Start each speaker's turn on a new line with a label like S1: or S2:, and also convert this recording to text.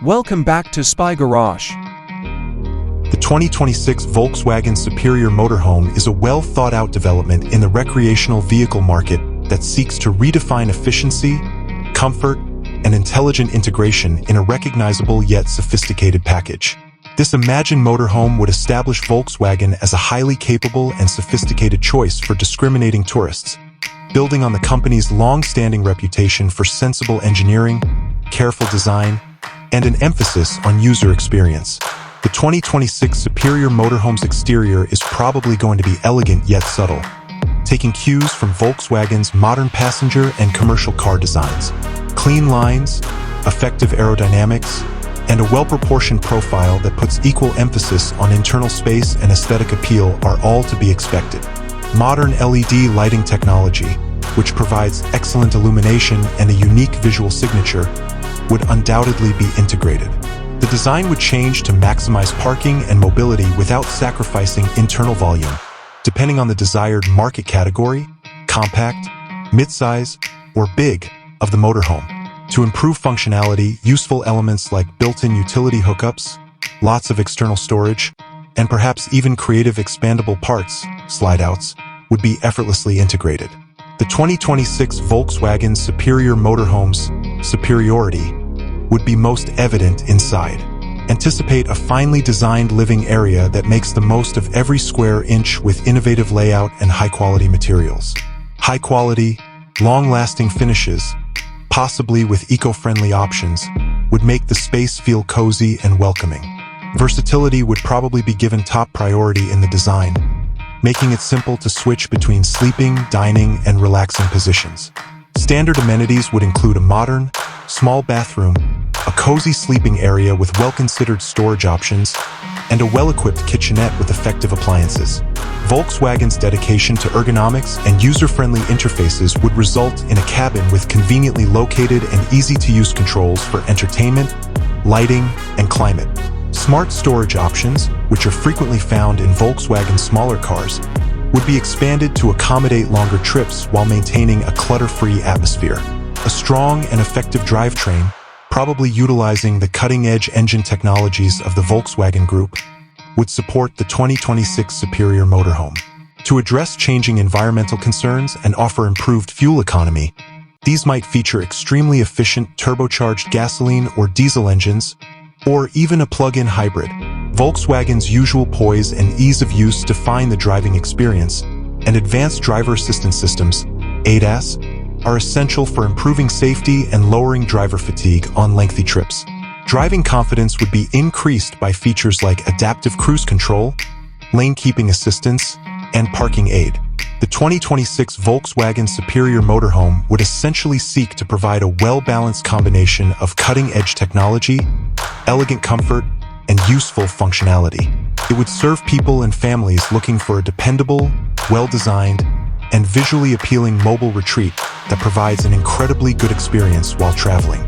S1: Welcome back to Spy Garage.
S2: The 2026 Volkswagen Superior Motorhome is a well-thought-out development in the recreational vehicle market that seeks to redefine efficiency, comfort, and intelligent integration in a recognizable yet sophisticated package. This imagined motorhome would establish Volkswagen as a highly capable and sophisticated choice for discriminating tourists, building on the company's long-standing reputation for sensible engineering, careful design, and an emphasis on user experience. The 2026 Superior Motorhome's exterior is probably going to be elegant yet subtle, taking cues from Volkswagen's modern passenger and commercial car designs. Clean lines, effective aerodynamics, and a well-proportioned profile that puts equal emphasis on internal space and aesthetic appeal are all to be expected. Modern LED lighting technology, which provides excellent illumination and a unique visual signature, would undoubtedly be integrated. The design would change to maximize parking and mobility without sacrificing internal volume, depending on the desired market category, compact, midsize, or big, of the motorhome. To improve functionality, useful elements like built-in utility hookups, lots of external storage, and perhaps even creative expandable parts, slide-outs, would be effortlessly integrated. The 2026 Volkswagen Superior Motorhome's superiority would be most evident inside. Anticipate a finely designed living area that makes the most of every square inch with innovative layout and high-quality materials. High-quality, long-lasting finishes, possibly with eco-friendly options, would make the space feel cozy and welcoming. Versatility would probably be given top priority in the design, making it simple to switch between sleeping, dining, and relaxing positions. Standard amenities would include a modern, small bathroom, a cozy sleeping area with well-considered storage options, and a well-equipped kitchenette with effective appliances. Volkswagen's dedication to ergonomics and user-friendly interfaces would result in a cabin with conveniently located and easy-to-use controls for entertainment, lighting, and climate. Smart storage options, which are frequently found in Volkswagen's smaller cars, would be expanded to accommodate longer trips while maintaining a clutter-free atmosphere. A strong and effective drivetrain, probably utilizing the cutting-edge engine technologies of the Volkswagen Group, would support the 2026 Superior Motorhome. To address changing environmental concerns and offer improved fuel economy, these might feature extremely efficient turbocharged gasoline or diesel engines, or even a plug-in hybrid. Volkswagen's usual poise and ease of use define the driving experience, and advanced driver assistance systems, ADAS, are essential for improving safety and lowering driver fatigue on lengthy trips. Driving confidence would be increased by features like adaptive cruise control, lane keeping assistance, and parking aid. The 2026 Volkswagen Superior Motorhome would essentially seek to provide a well-balanced combination of cutting-edge technology, elegant comfort, and useful functionality. It would serve people and families looking for a dependable, well-designed, and visually appealing mobile retreat that provides an incredibly good experience while traveling.